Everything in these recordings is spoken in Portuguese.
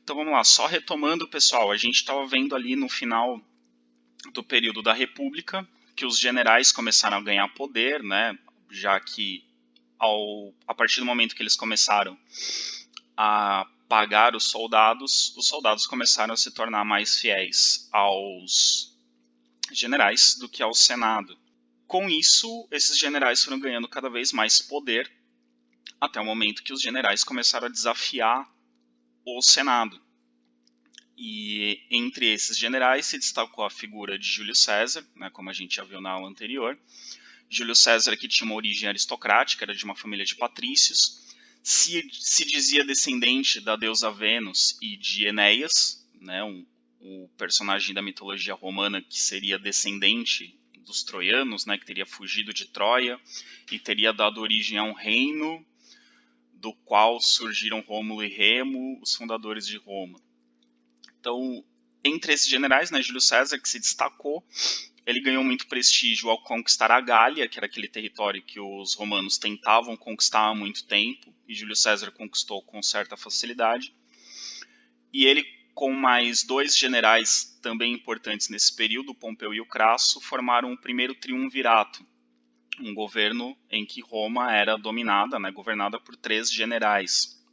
Então vamos lá, só retomando, pessoal, a gente estava vendo ali no final do período da República que os generais começaram a ganhar poder, né? Já que a partir do momento que eles começaram a pagar os soldados começaram a se tornar mais fiéis aos generais do que ao Senado. Com isso, esses generais foram ganhando cada vez mais poder, até o momento que os generais começaram a desafiar o Senado. E entre esses generais se destacou a figura de Júlio César, né, como a gente já viu na aula anterior. Júlio César, que tinha uma origem aristocrática, era de uma família de patrícios, se dizia descendente da deusa Vênus e de Enéas, né, o personagem da mitologia romana que seria descendente dos troianos, né, que teria fugido de Troia e teria dado origem a um reino do qual surgiram Rômulo e Remo, os fundadores de Roma. Então, entre esses generais, né, Júlio César, que se destacou, ele ganhou muito prestígio ao conquistar a Gália, que era aquele território que os romanos tentavam conquistar há muito tempo, e Júlio César conquistou com certa facilidade. E ele, com mais dois generais também importantes nesse período, Pompeu e o Crasso, formaram o primeiro triunvirato, um governo em que Roma era dominada, né, governada por 3 generais,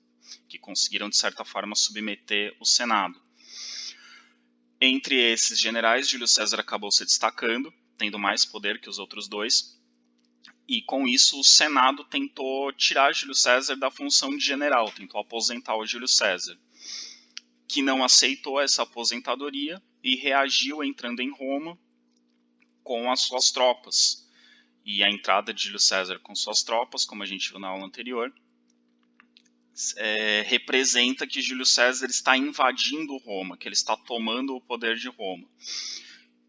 que conseguiram, de certa forma, submeter o Senado. Entre esses generais, Júlio César acabou se destacando, tendo mais poder que os outros dois, e com isso o Senado tentou tirar Júlio César da função de general, tentou aposentar o Júlio César, que não aceitou essa aposentadoria e reagiu entrando em Roma com as suas tropas. E a entrada de Júlio César com suas tropas, como a gente viu na aula anterior, representa que Júlio César está invadindo Roma, que ele está tomando o poder de Roma.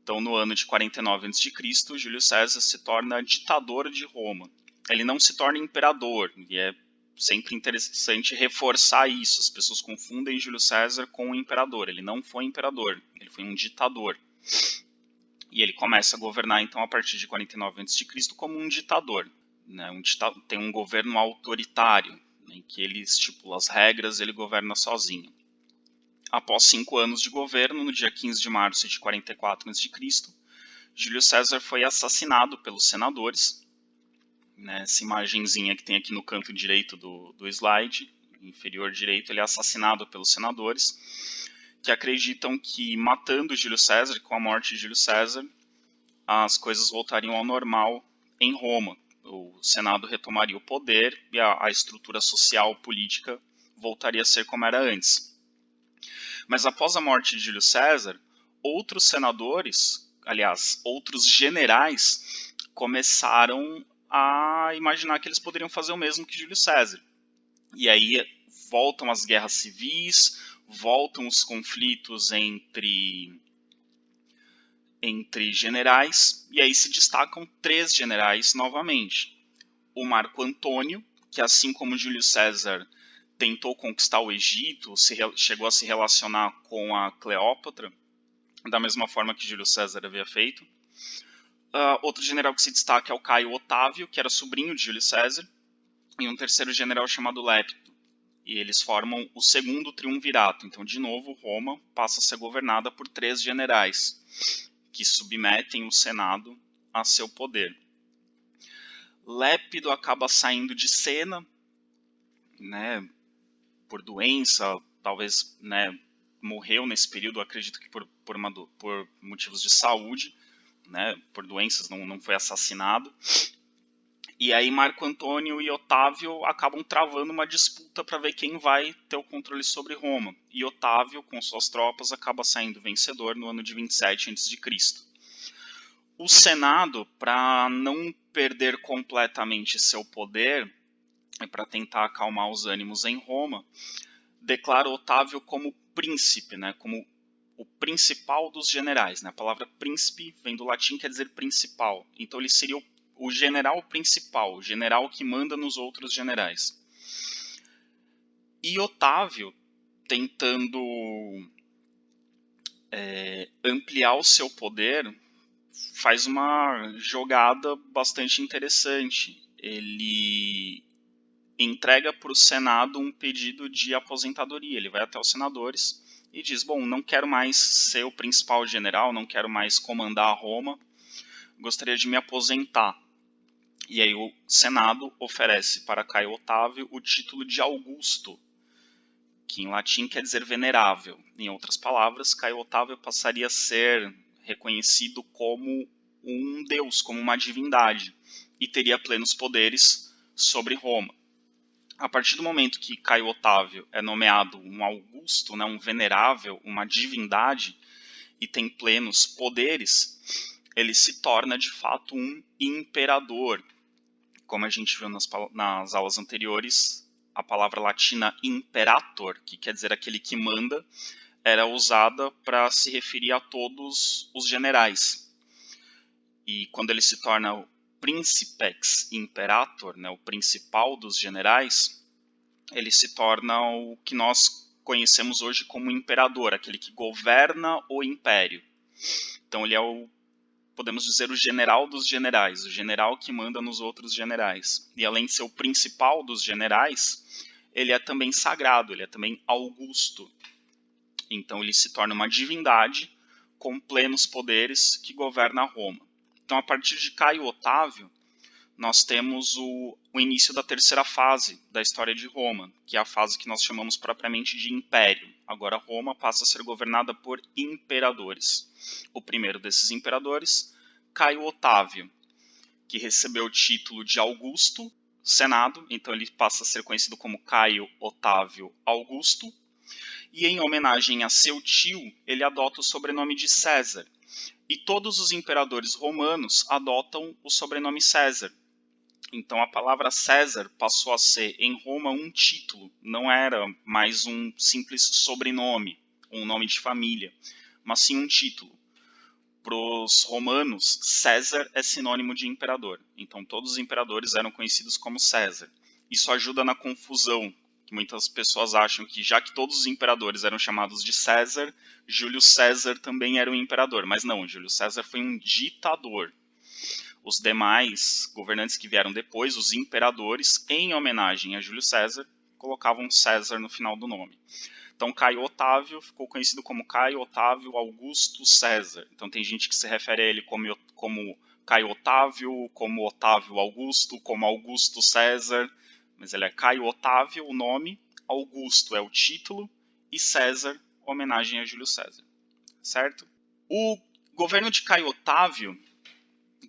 Então, no ano de 49 a.C., Júlio César se torna ditador de Roma. Ele não se torna imperador, e é sempre interessante reforçar isso. As pessoas confundem Júlio César com o imperador. Ele não foi imperador, ele foi um ditador. E ele começa a governar, então, a partir de 49 a.C., como um ditador. Né? Tem um governo autoritário, em que ele estipula as regras, ele governa sozinho. Após 5 anos de governo, no dia 15 de março de 44 a.C., Júlio César foi assassinado pelos senadores. Né, essa imagenzinha que tem aqui no canto direito do slide, inferior direito, ele é assassinado pelos senadores, que acreditam que matando Júlio César, com a morte de Júlio César, as coisas voltariam ao normal em Roma. O Senado retomaria o poder e a estrutura social, política, voltaria a ser como era antes. Mas após a morte de Júlio César, outros senadores, aliás, outros generais, começaram a imaginar que eles poderiam fazer o mesmo que Júlio César. E aí voltam as guerras civis, voltam os conflitos entre generais, e aí se destacam 3 generais novamente. O Marco Antônio, que assim como Júlio César tentou conquistar o Egito, chegou a se relacionar com a Cleópatra, da mesma forma que Júlio César havia feito. Outro general que se destaca é o Caio Otávio, que era sobrinho de Júlio César, e um terceiro general chamado Lépito. E eles formam o segundo triunvirato. Então, de novo, Roma passa a ser governada por 3 generais, que submetem o Senado a seu poder. Lépido acaba saindo de cena, né, por doença, talvez, né, morreu nesse período, acredito que por motivos de saúde, né, por doenças, não foi assassinado. E aí Marco Antônio e Otávio acabam travando uma disputa para ver quem vai ter o controle sobre Roma. E Otávio, com suas tropas, acaba saindo vencedor no ano de 27 a.C. O Senado, para não perder completamente seu poder, e para tentar acalmar os ânimos em Roma, declara Otávio como príncipe, né, como o principal dos generais. Né? A palavra príncipe vem do latim, quer dizer principal. Então ele seria o general principal, o general que manda nos outros generais. E Otávio, tentando ampliar o seu poder, faz uma jogada bastante interessante. Ele entrega para o Senado um pedido de aposentadoria. Ele vai até os senadores e diz, bom, não quero mais ser o principal general, não quero mais comandar Roma, gostaria de me aposentar. E aí o Senado oferece para Caio Otávio o título de Augusto, que em latim quer dizer venerável. Em outras palavras, Caio Otávio passaria a ser reconhecido como um deus, como uma divindade, e teria plenos poderes sobre Roma. A partir do momento que Caio Otávio é nomeado um Augusto, né, um venerável, uma divindade, e tem plenos poderes, ele se torna de fato um imperador. Como a gente viu nas aulas anteriores, a palavra latina imperator, que quer dizer aquele que manda, era usada para se referir a todos os generais. E quando ele se torna o princeps imperator, né, o principal dos generais, ele se torna o que nós conhecemos hoje como imperador, aquele que governa o império. Então ele é podemos dizer, o general dos generais, o general que manda nos outros generais. E além de ser o principal dos generais, ele é também sagrado, ele é também Augusto. Então ele se torna uma divindade com plenos poderes que governa Roma. Então a partir de Caio Otávio, nós temos o início da terceira fase da história de Roma, que é a fase que nós chamamos propriamente de império. Agora Roma passa a ser governada por imperadores. O primeiro desses imperadores, Caio Otávio, que recebeu o título de Augusto, Senado, então ele passa a ser conhecido como Caio Otávio Augusto, e em homenagem a seu tio, ele adota o sobrenome de César. E todos os imperadores romanos adotam o sobrenome César. Então a palavra César passou a ser em Roma um título, não era mais um simples sobrenome, um nome de família, mas sim um título. Para os romanos, César é sinônimo de imperador, então todos os imperadores eram conhecidos como César. Isso ajuda na confusão, que muitas pessoas acham que já que todos os imperadores eram chamados de César, Júlio César também era um imperador, mas não, Júlio César foi um ditador. Os demais governantes que vieram depois, os imperadores, em homenagem a Júlio César, colocavam César no final do nome. Então, Caio Otávio ficou conhecido como Caio Otávio Augusto César. Então, tem gente que se refere a ele como Caio Otávio, como Otávio Augusto, como Augusto César. Mas ele é Caio Otávio, o nome, Augusto é o título, e César, homenagem a Júlio César. Certo? O governo de Caio Otávio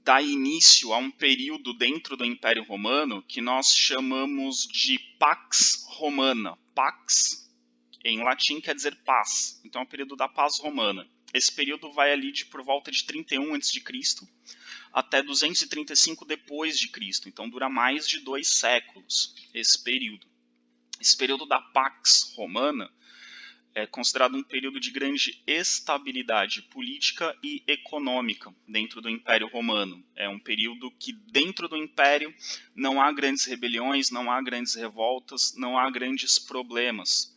dá início a um período dentro do Império Romano que nós chamamos de Pax Romana. Pax, em latim, quer dizer paz. Então é o período da paz romana. Esse período vai ali de por volta de 31 a.C. até 235 depois de Cristo. Então dura mais de 2 séculos esse período. Esse período da Pax Romana é considerado um período de grande estabilidade política e econômica dentro do Império Romano. É um período que dentro do Império não há grandes rebeliões, não há grandes revoltas, não há grandes problemas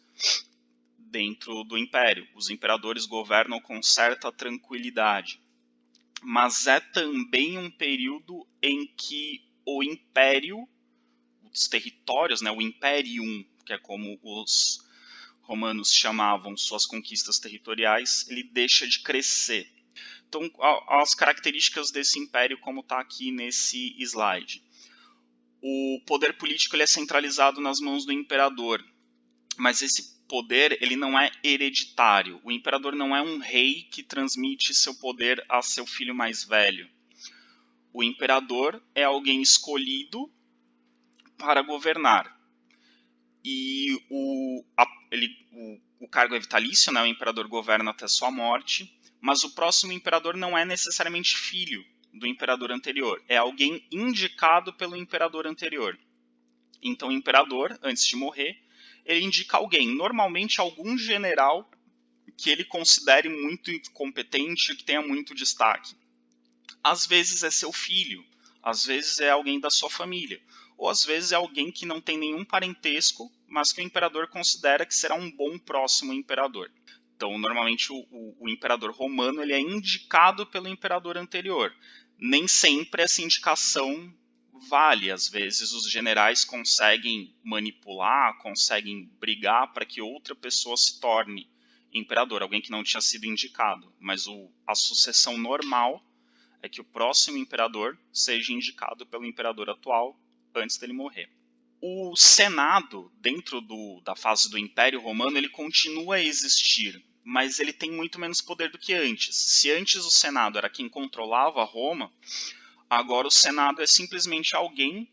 dentro do Império. Os imperadores governam com certa tranquilidade. Mas é também um período em que o Império, os territórios, né, o Imperium, que é como os romanos chamavam suas conquistas territoriais, ele deixa de crescer. Então, as características desse império, como está aqui nesse slide. O poder político ele é centralizado nas mãos do imperador, mas esse poder ele não é hereditário. O imperador não é um rei que transmite seu poder a seu filho mais velho. O imperador é alguém escolhido para governar. E o cargo é vitalício, né? O imperador governa até sua morte, mas o próximo imperador não é necessariamente filho do imperador anterior, é alguém indicado pelo imperador anterior. Então o imperador, antes de morrer, ele indica alguém, normalmente algum general que ele considere muito competente, que tenha muito destaque. Às vezes é seu filho, às vezes é alguém da sua família, ou às vezes é alguém que não tem nenhum parentesco, mas que o imperador considera que será um bom próximo imperador. Então, normalmente, o imperador romano ele é indicado pelo imperador anterior. Nem sempre essa indicação vale. Às vezes os generais conseguem manipular, conseguem brigar para que outra pessoa se torne imperador, alguém que não tinha sido indicado. Mas a sucessão normal é que o próximo imperador seja indicado pelo imperador atual antes dele morrer. O Senado, dentro da fase do Império Romano, ele continua a existir, mas ele tem muito menos poder do que antes. Se antes o Senado era quem controlava Roma, agora o Senado é simplesmente alguém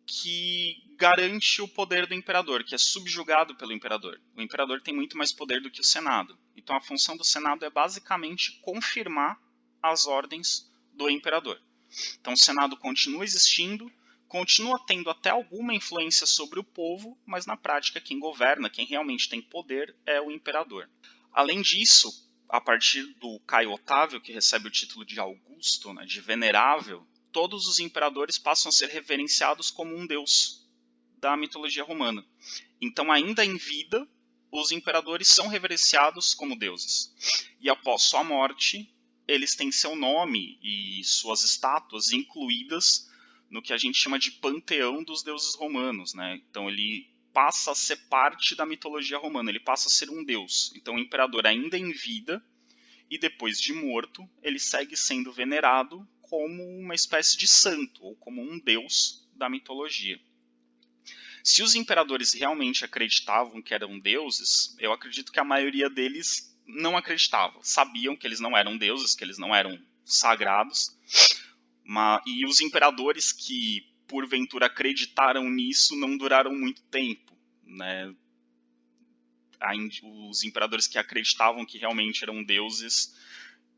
que garante o poder do imperador, que é subjugado pelo imperador. O imperador tem muito mais poder do que o Senado. Então a função do Senado é basicamente confirmar as ordens do imperador. Então o Senado continua existindo, continua tendo até alguma influência sobre o povo, mas na prática quem governa, quem realmente tem poder é o imperador. Além disso, a partir do Caio Otávio, que recebe o título de Augusto, né, de venerável, todos os imperadores passam a ser reverenciados como um deus da mitologia romana. Então, ainda em vida, os imperadores são reverenciados como deuses. E após sua morte, eles têm seu nome e suas estátuas incluídas no que a gente chama de panteão dos deuses romanos, né? Então ele passa a ser parte da mitologia romana, ele passa a ser um deus. Então o imperador ainda em vida e depois de morto, ele segue sendo venerado como uma espécie de santo ou como um deus da mitologia. Se os imperadores realmente acreditavam que eram deuses, eu acredito que a maioria deles não acreditava. Sabiam que eles não eram deuses, que eles não eram sagrados. E os imperadores que, porventura, acreditaram nisso não duraram muito tempo, né? Os imperadores que acreditavam que realmente eram deuses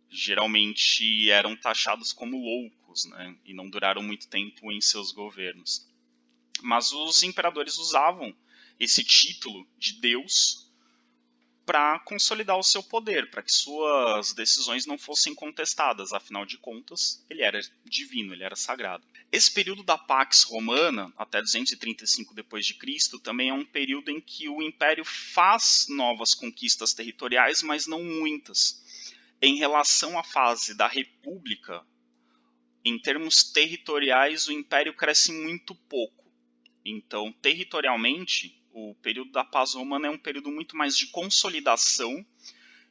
geralmente eram taxados como loucos, né? E não duraram muito tempo em seus governos. Mas os imperadores usavam esse título de Deus para consolidar o seu poder, para que suas decisões não fossem contestadas. Afinal de contas, ele era divino, ele era sagrado. Esse período da Pax Romana, até 235 d.C., também é um período em que o Império faz novas conquistas territoriais, mas não muitas. Em relação à fase da República, em termos territoriais, o Império cresce muito pouco. Então, territorialmente, o período da Paz Romana é um período muito mais de consolidação,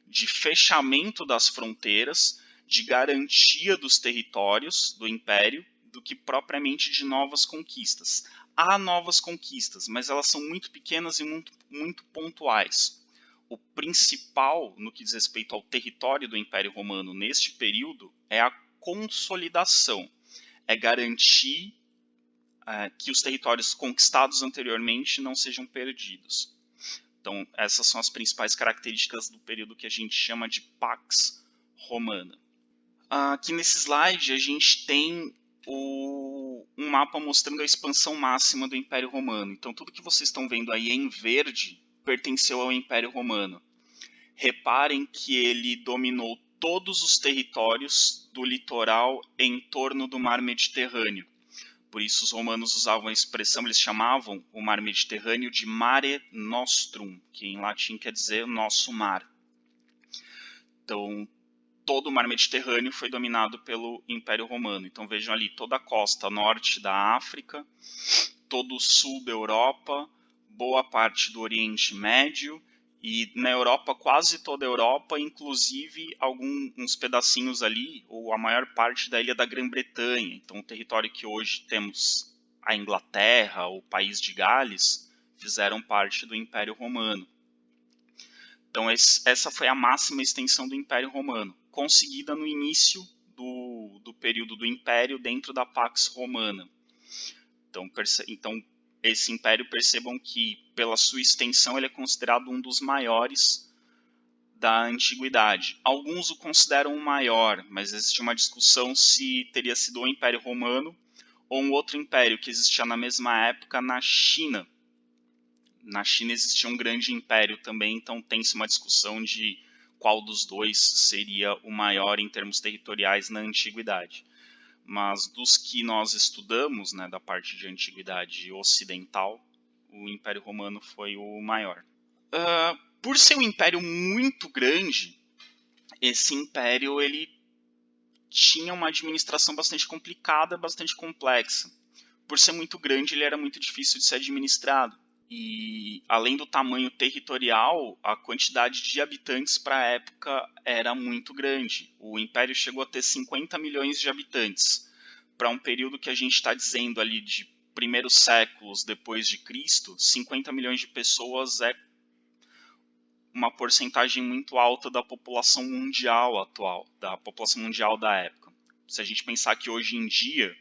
de fechamento das fronteiras, de garantia dos territórios do Império, do que propriamente de novas conquistas. Há novas conquistas, mas elas são muito pequenas e muito pontuais. O principal, no que diz respeito ao território do Império Romano neste período, é a consolidação, é garantir que os territórios conquistados anteriormente não sejam perdidos. Então, essas são as principais características do período que a gente chama de Pax Romana. Aqui nesse slide a gente tem um mapa mostrando a expansão máxima do Império Romano. Então, tudo que vocês estão vendo aí em verde pertenceu ao Império Romano. Reparem que ele dominou todos os territórios do litoral em torno do Mar Mediterrâneo. Por isso os romanos usavam a expressão, eles chamavam o mar Mediterrâneo de Mare Nostrum, que em latim quer dizer nosso mar. Então, todo o mar Mediterrâneo foi dominado pelo Império Romano. Então vejam ali toda a costa norte da África, todo o sul da Europa, boa parte do Oriente Médio, e na Europa, quase toda a Europa, inclusive alguns pedacinhos ali, ou a maior parte da ilha da Grã-Bretanha. Então, o território que hoje temos a Inglaterra, o país de Gales, fizeram parte do Império Romano. Então, essa foi a máxima extensão do Império Romano, conseguida no início do período do Império dentro da Pax Romana. Então esse império, percebam que, pela sua extensão, ele é considerado um dos maiores da antiguidade. Alguns o consideram o maior, mas existe uma discussão se teria sido o Império Romano ou um outro império que existia na mesma época na China. Na China existia um grande império também, então tem-se uma discussão de qual dos dois seria o maior em termos territoriais na antiguidade. Mas dos que nós estudamos, né, da parte de antiguidade ocidental, o Império Romano foi o maior. Por ser um império muito grande, esse império ele tinha uma administração bastante complicada, bastante complexa. por ser muito grande, ele era muito difícil de ser administrado. E além do tamanho territorial, a quantidade de habitantes para a época era muito grande. O Império chegou a ter 50 milhões de habitantes. Para um período que a gente está dizendo ali de primeiros séculos depois de Cristo, 50 milhões de pessoas é uma porcentagem muito alta da população mundial atual, da população mundial da época. Se a gente pensar que hoje em dia,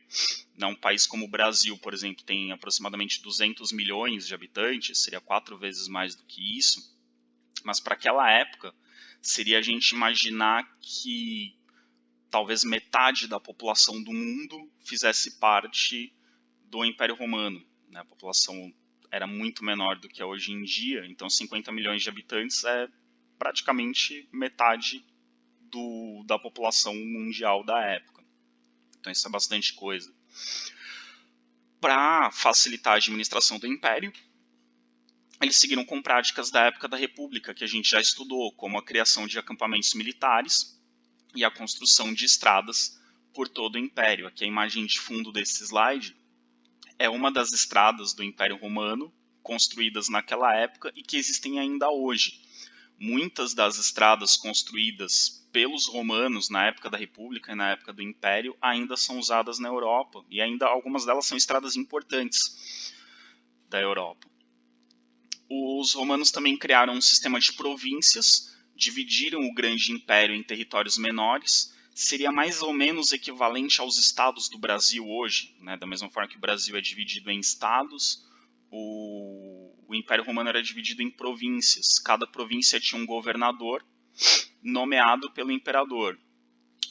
um país como o Brasil, por exemplo, tem aproximadamente 200 milhões de habitantes, seria 4 vezes mais do que isso, mas para aquela época, seria a gente imaginar que talvez metade da população do mundo fizesse parte do Império Romano. Né? A população era muito menor do que é hoje em dia, então 50 milhões de habitantes é praticamente metade da população mundial da época. Então isso é bastante coisa. Para facilitar a administração do Império, eles seguiram com práticas da época da República, que a gente já estudou, como a criação de acampamentos militares e a construção de estradas por todo o Império. Aqui a imagem de fundo desse slide é uma das estradas do Império Romano, construídas naquela época e que existem ainda hoje. Muitas das estradas construídas pelos romanos na época da República e na época do Império ainda são usadas na Europa, e ainda algumas delas são estradas importantes da Europa. Os romanos também criaram um sistema de províncias, dividiram o grande império em territórios menores, seria mais ou menos equivalente aos estados do Brasil hoje, né? Da mesma forma que o Brasil é dividido em estados, o Império Romano era dividido em províncias. Cada província tinha um governador nomeado pelo imperador.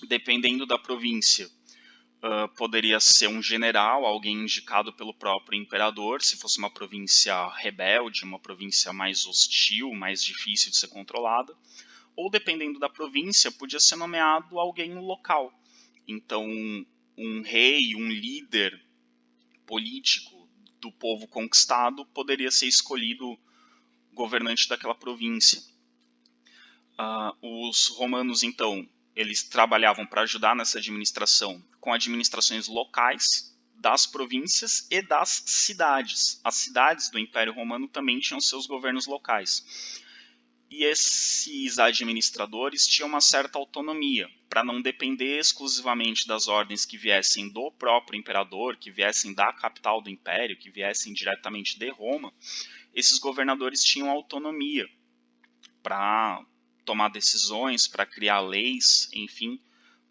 Dependendo da província, poderia ser um general, alguém indicado pelo próprio imperador, se fosse uma província rebelde, uma província mais hostil, mais difícil de ser controlada. Ou, dependendo da província, podia ser nomeado alguém local. Então, um rei, um líder político do povo conquistado poderia ser escolhido governante daquela província. Os romanos, então, eles trabalhavam para ajudar nessa administração com administrações locais das províncias e das cidades. As cidades do Império Romano também tinham seus governos locais. E esses administradores tinham uma certa autonomia, para não depender exclusivamente das ordens que viessem do próprio imperador, que viessem da capital do império, que viessem diretamente de Roma. Esses governadores tinham autonomia para tomar decisões, para criar leis, enfim,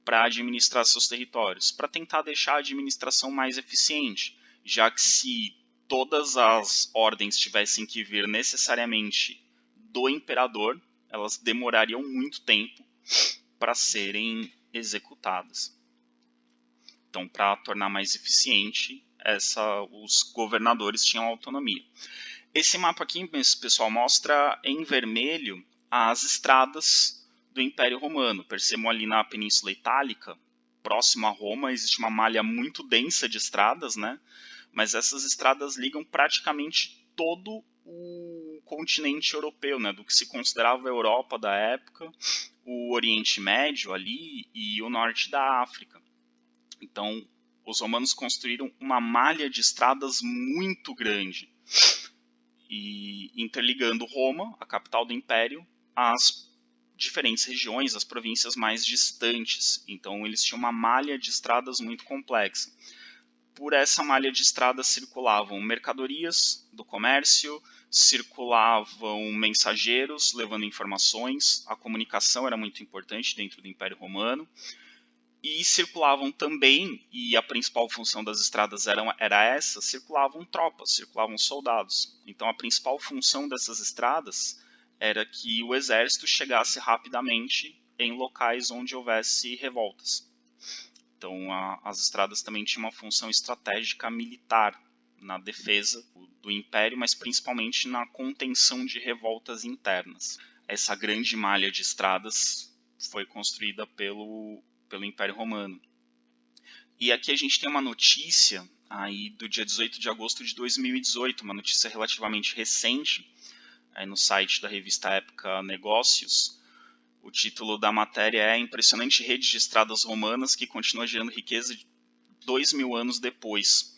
para administrar seus territórios, para tentar deixar a administração mais eficiente, já que se todas as ordens tivessem que vir necessariamente do imperador, elas demorariam muito tempo para serem executadas. Então, para tornar mais eficiente, os governadores tinham autonomia. Esse mapa aqui, pessoal, mostra em vermelho as estradas do Império Romano. Percebam ali na Península Itálica, próximo a Roma, existe uma malha muito densa de estradas, né? Mas essas estradas ligam praticamente todo o continente europeu, né? Do que se considerava a Europa da época, o Oriente Médio ali e o norte da África. Então, os romanos construíram uma malha de estradas muito grande, e interligando Roma, a capital do Império, às diferentes regiões, as províncias mais distantes. Então eles tinham uma malha de estradas muito complexa. Por essa malha de estradas circulavam mercadorias do comércio, circulavam mensageiros levando informações, a comunicação era muito importante dentro do Império Romano, e circulavam também, e a principal função das estradas era essa, circulavam tropas, circulavam soldados. Então a principal função dessas estradas era que o exército chegasse rapidamente em locais onde houvesse revoltas. Então as estradas também tinham uma função estratégica militar na defesa do Império, mas principalmente na contenção de revoltas internas. Essa grande malha de estradas foi construída pelo Império Romano. E aqui a gente tem uma notícia aí do dia 18 de agosto de 2018, uma notícia relativamente recente, aí no site da revista Época Negócios. O título da matéria é Impressionante Rede de Estradas Romanas que continua gerando riqueza 2000 anos depois.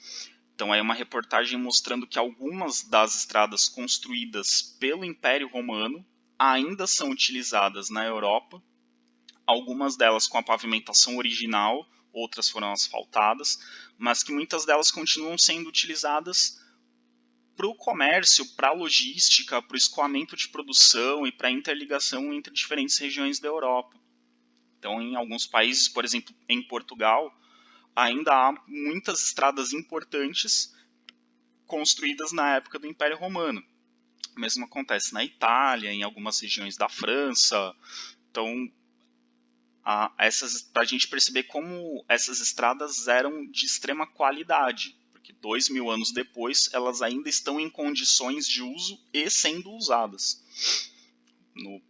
Então é uma reportagem mostrando que algumas das estradas construídas pelo Império Romano ainda são utilizadas na Europa, algumas delas com a pavimentação original, outras foram asfaltadas, mas que muitas delas continuam sendo utilizadas para o comércio, para a logística, para o escoamento de produção e para a interligação entre diferentes regiões da Europa. Então, em alguns países, por exemplo, em Portugal, ainda há muitas estradas importantes construídas na época do Império Romano. O mesmo acontece na Itália, em algumas regiões da França. Então, para a gente perceber como essas estradas eram de extrema qualidade, porque 2000 anos depois elas ainda estão em condições de uso e sendo usadas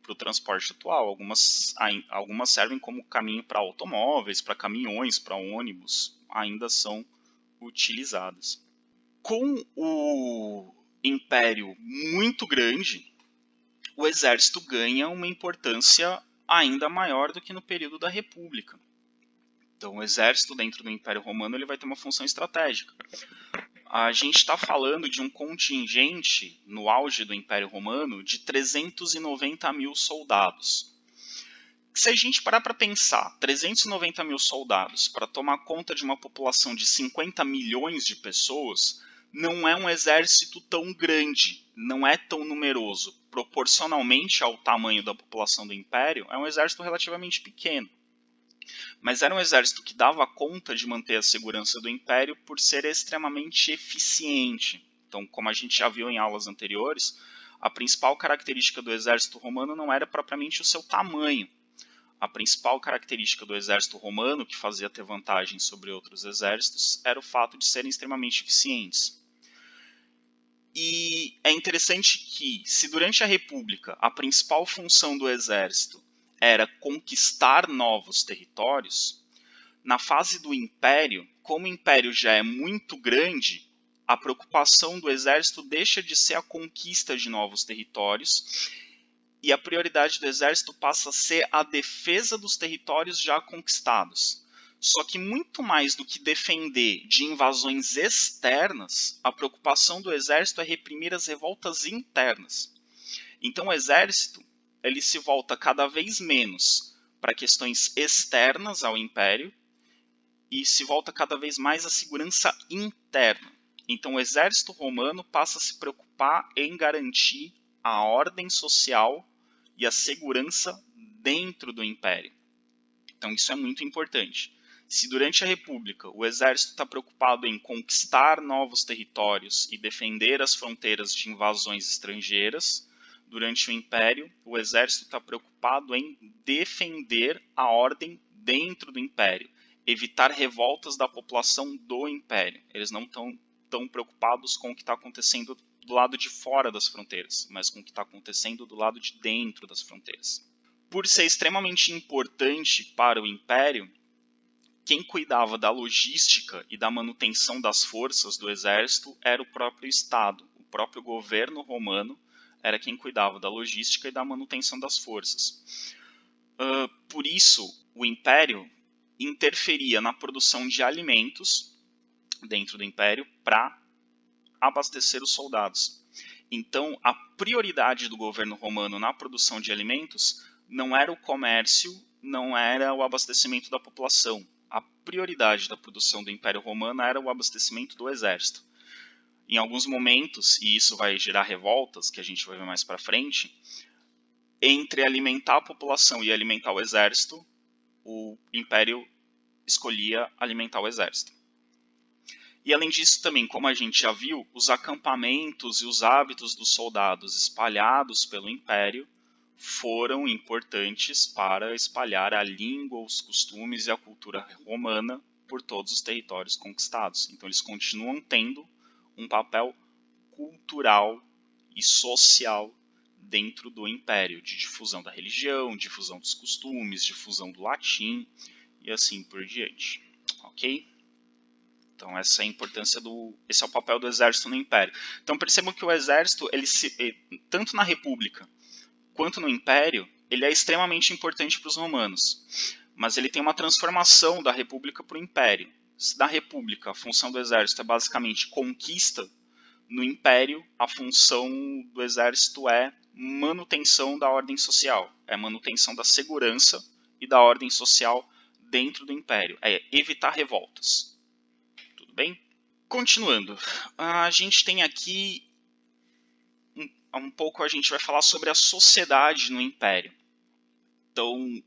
para o transporte atual. Algumas servem como caminho para automóveis, para caminhões, para ônibus, ainda são utilizadas. Com o Império muito grande, o exército ganha uma importância ainda maior do que no período da República. Então, o exército dentro do Império Romano ele vai ter uma função estratégica. A gente está falando de um contingente, no auge do Império Romano, de 390 mil soldados. Se a gente parar para pensar, 390 mil soldados para tomar conta de uma população de 50 milhões de pessoas, não é um exército tão grande, não é tão numeroso. Proporcionalmente ao tamanho da população do Império, é um exército relativamente pequeno. Mas era um exército que dava conta de manter a segurança do Império por ser extremamente eficiente. Então, como a gente já viu em aulas anteriores, a principal característica do exército romano não era propriamente o seu tamanho. A principal característica do exército romano, que fazia ter vantagem sobre outros exércitos, era o fato de serem extremamente eficientes. E é interessante que, se durante a República a principal função do exército era conquistar novos territórios, na fase do Império, como o Império já é muito grande, a preocupação do exército deixa de ser a conquista de novos territórios e a prioridade do exército passa a ser a defesa dos territórios já conquistados. Só que muito mais do que defender de invasões externas, a preocupação do exército é reprimir as revoltas internas. Então o exército ele se volta cada vez menos para questões externas ao Império e se volta cada vez mais à segurança interna. Então o exército romano passa a se preocupar em garantir a ordem social e a segurança dentro do Império. Então isso é muito importante. Se durante a República o exército está preocupado em conquistar novos territórios e defender as fronteiras de invasões estrangeiras, durante o Império o exército está preocupado em defender a ordem dentro do Império, evitar revoltas da população do Império. Eles não estão tão preocupados com o que está acontecendo do lado de fora das fronteiras, mas com o que está acontecendo do lado de dentro das fronteiras. Por ser extremamente importante para o Império, quem cuidava da logística e da manutenção das forças do exército era o próprio Estado. O próprio governo romano era quem cuidava da logística e da manutenção das forças. Por isso, o Império interferia na produção de alimentos dentro do Império para abastecer os soldados. Então, a prioridade do governo romano na produção de alimentos não era o comércio, não era o abastecimento da população. A prioridade da produção do Império Romano era o abastecimento do exército. Em alguns momentos, e isso vai gerar revoltas, que a gente vai ver mais para frente, entre alimentar a população e alimentar o exército, o Império escolhia alimentar o exército. E além disso também, como a gente já viu, os acampamentos e os hábitos dos soldados espalhados pelo Império foram importantes para espalhar a língua, os costumes e a cultura romana por todos os territórios conquistados. Então eles continuam tendo um papel cultural e social dentro do Império, de difusão da religião, difusão dos costumes, difusão do latim e assim por diante. Ok? Então essa é a importância esse é o papel do exército no Império. Então percebam que o exército, tanto na República quanto no Império, ele é extremamente importante para os romanos. Mas ele tem uma transformação da República para o Império. da República, a função do exército é basicamente conquista, no Império a função do exército é manutenção da ordem social, é manutenção da segurança e da ordem social dentro do Império, é evitar revoltas. Tudo bem? Continuando, a gente tem aqui um pouco, a gente vai falar sobre a sociedade no Império. Então,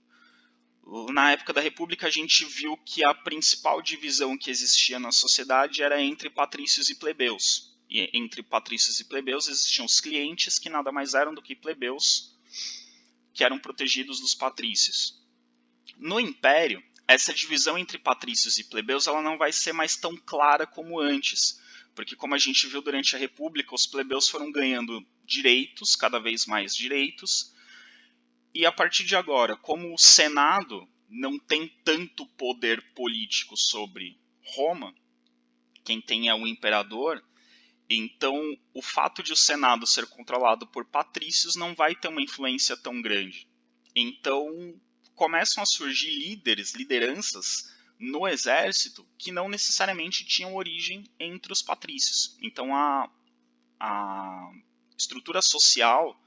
na época da República, a gente viu que a principal divisão que existia na sociedade era entre patrícios e plebeus. E entre patrícios e plebeus existiam os clientes, que nada mais eram do que plebeus, que eram protegidos dos patrícios. No Império, essa divisão entre patrícios e plebeus ela não vai ser mais tão clara como antes, porque como a gente viu durante a República, os plebeus foram ganhando direitos, cada vez mais direitos, e a partir de agora, como o Senado não tem tanto poder político sobre Roma, quem tem é o imperador, então o fato de o Senado ser controlado por patrícios não vai ter uma influência tão grande. Então começam a surgir lideranças no exército que não necessariamente tinham origem entre os patrícios. Então a estrutura social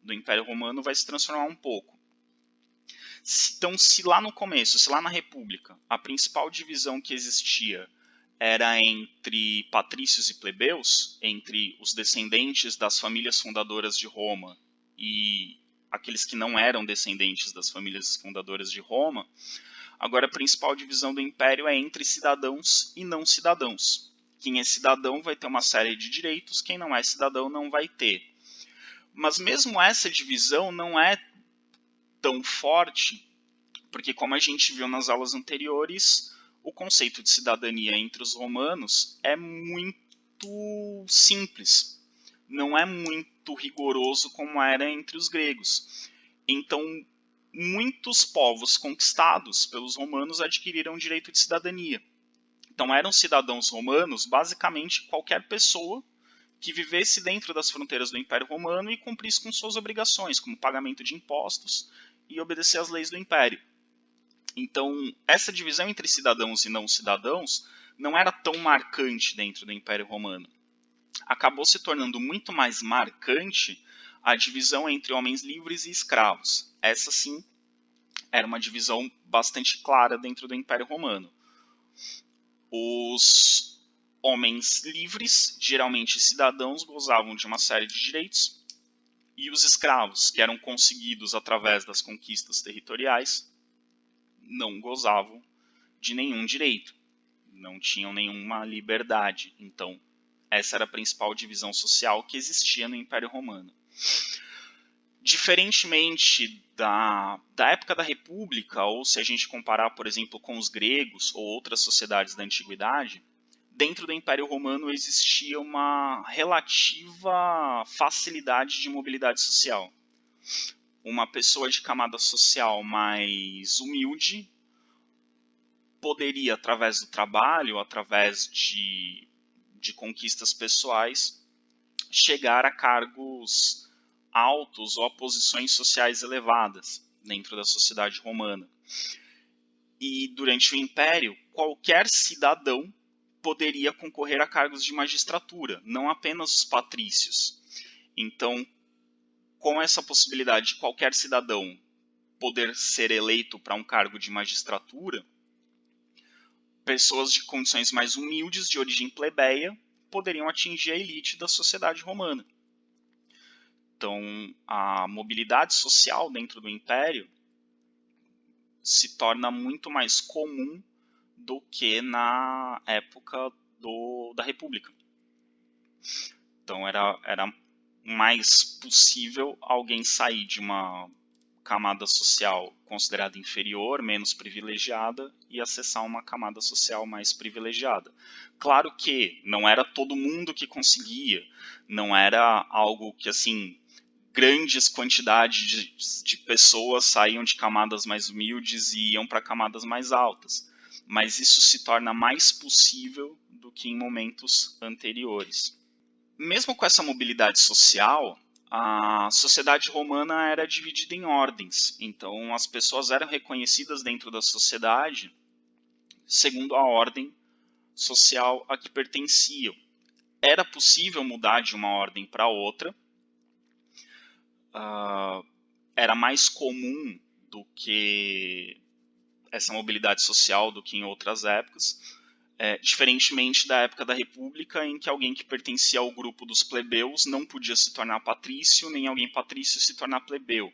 do Império Romano vai se transformar um pouco. Então, se lá no começo, se lá na República, a principal divisão que existia era entre patrícios e plebeus, entre os descendentes das famílias fundadoras de Roma e aqueles que não eram descendentes das famílias fundadoras de Roma, agora a principal divisão do Império é entre cidadãos e não cidadãos. Quem é cidadão vai ter uma série de direitos, quem não é cidadão não vai ter. Mas mesmo essa divisão não é tão forte, porque como a gente viu nas aulas anteriores, o conceito de cidadania entre os romanos é muito simples, não é muito rigoroso como era entre os gregos. Então, muitos povos conquistados pelos romanos adquiriram o direito de cidadania. Então, eram cidadãos romanos, basicamente qualquer pessoa que vivesse dentro das fronteiras do Império Romano e cumprisse com suas obrigações, como pagamento de impostos e obedecer às leis do Império. Então, essa divisão entre cidadãos e não cidadãos não era tão marcante dentro do Império Romano. Acabou se tornando muito mais marcante a divisão entre homens livres e escravos. Essa sim era uma divisão bastante clara dentro do Império Romano. Os homens livres, geralmente cidadãos, gozavam de uma série de direitos, e os escravos, que eram conseguidos através das conquistas territoriais, não gozavam de nenhum direito, não tinham nenhuma liberdade. Então, essa era a principal divisão social que existia no Império Romano. Diferentemente da época da República, ou se a gente comparar, por exemplo, com os gregos ou outras sociedades da Antiguidade, dentro do Império Romano existia uma relativa facilidade de mobilidade social. Uma pessoa de camada social mais humilde poderia, através do trabalho, através de conquistas pessoais, chegar a cargos altos ou a posições sociais elevadas dentro da sociedade romana. E durante o Império, qualquer cidadão poderia concorrer a cargos de magistratura, não apenas os patrícios. Então, com essa possibilidade de qualquer cidadão poder ser eleito para um cargo de magistratura, pessoas de condições mais humildes, de origem plebeia, poderiam atingir a elite da sociedade romana. Então, a mobilidade social dentro do Império se torna muito mais comum do que na época da República. Então, era mais possível alguém sair de uma camada social considerada inferior, menos privilegiada, e acessar uma camada social mais privilegiada. Claro que não era todo mundo que conseguia, não era algo que, assim, grandes quantidades de pessoas saíam de camadas mais humildes e iam para camadas mais altas, mas isso se torna mais possível do que em momentos anteriores. Mesmo com essa mobilidade social, a sociedade romana era dividida em ordens, então as pessoas eram reconhecidas dentro da sociedade segundo a ordem social a que pertenciam. Era possível mudar de uma ordem para outra, era mais comum do que essa mobilidade social do que em outras épocas, diferentemente da época da República, em que alguém que pertencia ao grupo dos plebeus não podia se tornar patrício, nem alguém patrício se tornar plebeu.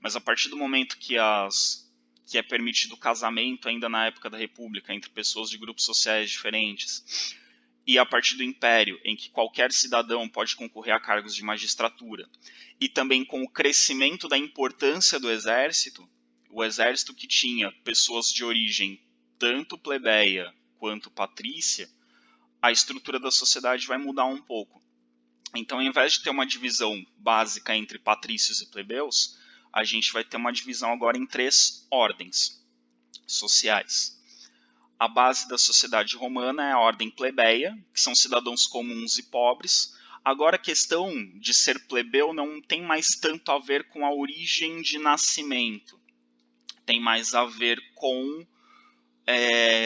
Mas a partir do momento que é permitido o casamento, ainda na época da República, entre pessoas de grupos sociais diferentes, e a partir do Império, em que qualquer cidadão pode concorrer a cargos de magistratura, e também com o crescimento da importância do exército, o exército que tinha pessoas de origem tanto plebeia quanto patrícia, a estrutura da sociedade vai mudar um pouco. Então, ao invés de ter uma divisão básica entre patrícios e plebeus, a gente vai ter uma divisão agora em 3 ordens sociais. A base da sociedade romana é a ordem plebeia, que são cidadãos comuns e pobres. Agora, a questão de ser plebeu não tem mais tanto a ver com a origem de nascimento. Tem mais a ver com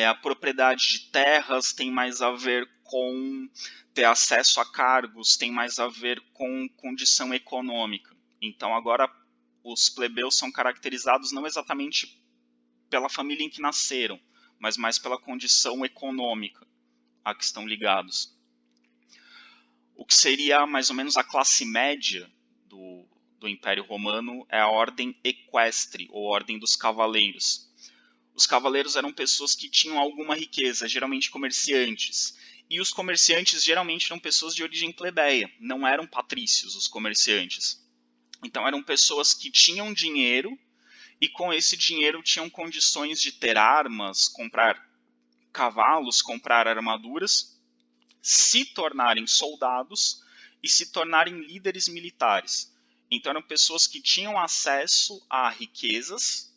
a propriedade de terras, tem mais a ver com ter acesso a cargos, tem mais a ver com condição econômica. Então, agora, os plebeus são caracterizados não exatamente pela família em que nasceram, mas mais pela condição econômica a que estão ligados. O que seria mais ou menos a classe média do Império Romano é a ordem equestre, ou ordem dos cavaleiros. Os cavaleiros eram pessoas que tinham alguma riqueza, geralmente comerciantes. E os comerciantes geralmente eram pessoas de origem plebeia, não eram patrícios os comerciantes. Então eram pessoas que tinham dinheiro e com esse dinheiro tinham condições de ter armas, comprar cavalos, comprar armaduras, se tornarem soldados e se tornarem líderes militares. Então eram pessoas que tinham acesso a riquezas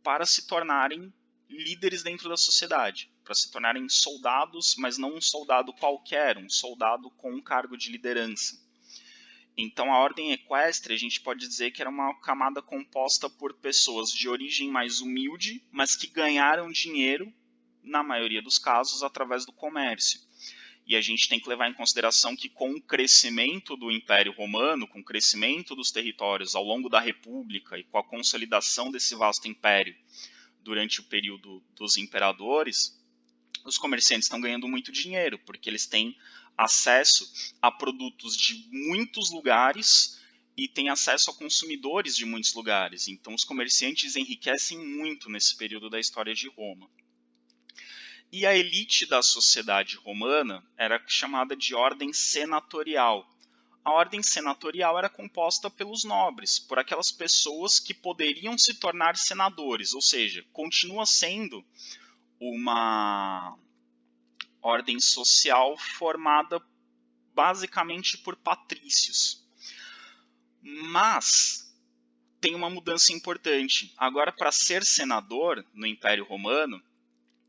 para se tornarem líderes dentro da sociedade, para se tornarem soldados, mas não um soldado qualquer, um soldado com um cargo de liderança. Então a ordem equestre, a gente pode dizer que era uma camada composta por pessoas de origem mais humilde, mas que ganharam dinheiro, na maioria dos casos, através do comércio. E a gente tem que levar em consideração que com o crescimento do Império Romano, com o crescimento dos territórios ao longo da República e com a consolidação desse vasto império durante o período dos imperadores, os comerciantes estão ganhando muito dinheiro, porque eles têm acesso a produtos de muitos lugares e têm acesso a consumidores de muitos lugares. Então os comerciantes enriquecem muito nesse período da história de Roma. E a elite da sociedade romana era chamada de ordem senatorial. A ordem senatorial era composta pelos nobres, por aquelas pessoas que poderiam se tornar senadores, ou seja, continua sendo uma ordem social formada basicamente por patrícios. Mas tem uma mudança importante. Agora, para ser senador no Império Romano,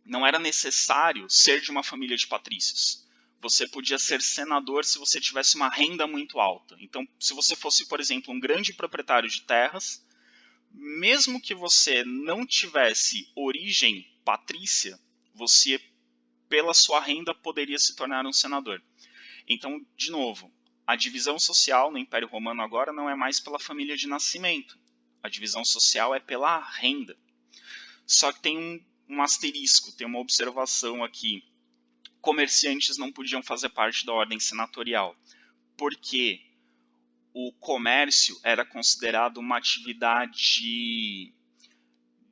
não era necessário ser de uma família de patrícios. Você podia ser senador se você tivesse uma renda muito alta. Então, se você fosse, por exemplo, um grande proprietário de terras, mesmo que você não tivesse origem patrícia, você, pela sua renda, poderia se tornar um senador. Então, de novo, a divisão social no Império Romano agora não é mais pela família de nascimento. A divisão social é pela renda. Só que tem um asterisco, tem uma observação aqui. Comerciantes não podiam fazer parte da ordem senatorial, porque o comércio era considerado uma atividade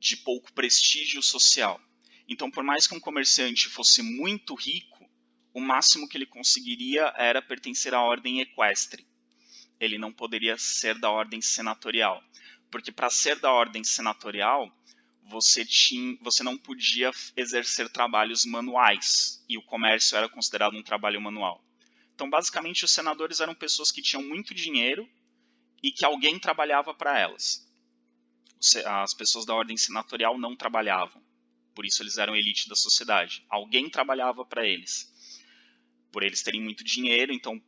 de pouco prestígio social. Então, por mais que um comerciante fosse muito rico, o máximo que ele conseguiria era pertencer à ordem equestre. Ele não poderia ser da ordem senatorial, porque para ser da ordem senatorial, você não podia exercer trabalhos manuais, e o comércio era considerado um trabalho manual. Então, basicamente, os senadores eram pessoas que tinham muito dinheiro e que alguém trabalhava para elas. As pessoas da ordem senatorial não trabalhavam, por isso eles eram elite da sociedade. Alguém trabalhava para eles. Por eles terem muito dinheiro, então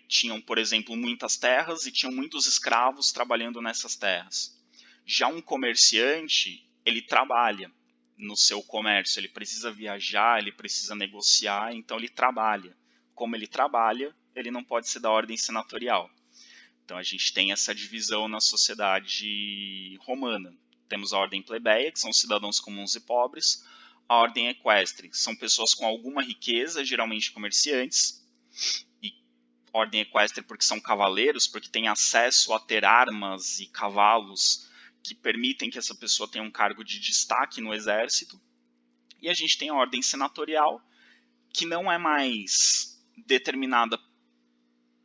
tinham, por exemplo, muitas terras e tinham muitos escravos trabalhando nessas terras. Já um comerciante, ele trabalha. no seu comércio, ele precisa viajar, ele precisa negociar, então ele trabalha. Como ele trabalha, ele não pode ser da ordem senatorial. Então a gente tem essa divisão na sociedade romana. Temos a ordem plebeia, que são cidadãos comuns e pobres, a ordem equestre, que são pessoas com alguma riqueza, geralmente comerciantes, e ordem equestre porque são cavaleiros, porque têm acesso a ter armas e cavalos que permitem que essa pessoa tenha um cargo de destaque no exército. E a gente tem a ordem senatorial, que não é mais determinada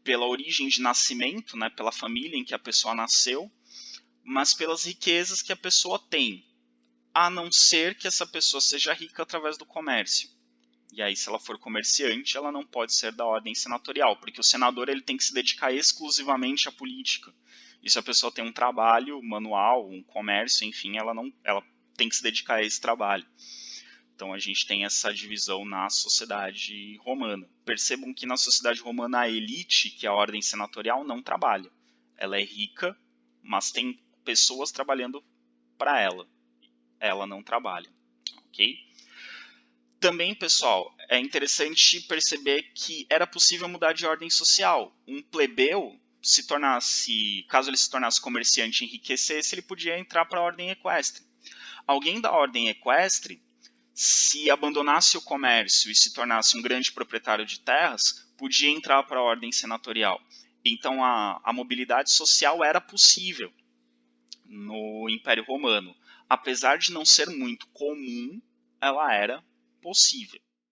pela origem de nascimento, né, pela família em que a pessoa nasceu, mas pelas riquezas que a pessoa tem, a não ser que essa pessoa seja rica através do comércio. E aí, se ela for comerciante, ela não pode ser da ordem senatorial, porque o senador ele tem que se dedicar exclusivamente à política. E se a pessoa tem um trabalho manual, um comércio, enfim, ela tem que se dedicar a esse trabalho. Então a gente tem essa divisão na sociedade romana. Percebam que na sociedade romana a elite, que é a ordem senatorial, não trabalha. Ela é rica, mas tem pessoas trabalhando para ela. Ela não trabalha, ok? Também, pessoal, é interessante perceber que era possível mudar de ordem social. Um plebeu, caso ele se tornasse comerciante e enriquecesse, ele podia entrar para a ordem equestre. Alguém da ordem equestre, se abandonasse o comércio e se tornasse um grande proprietário de terras, podia entrar para a ordem senatorial. Então a mobilidade social era possível no Império Romano. Apesar de não ser muito comum, ela era possível.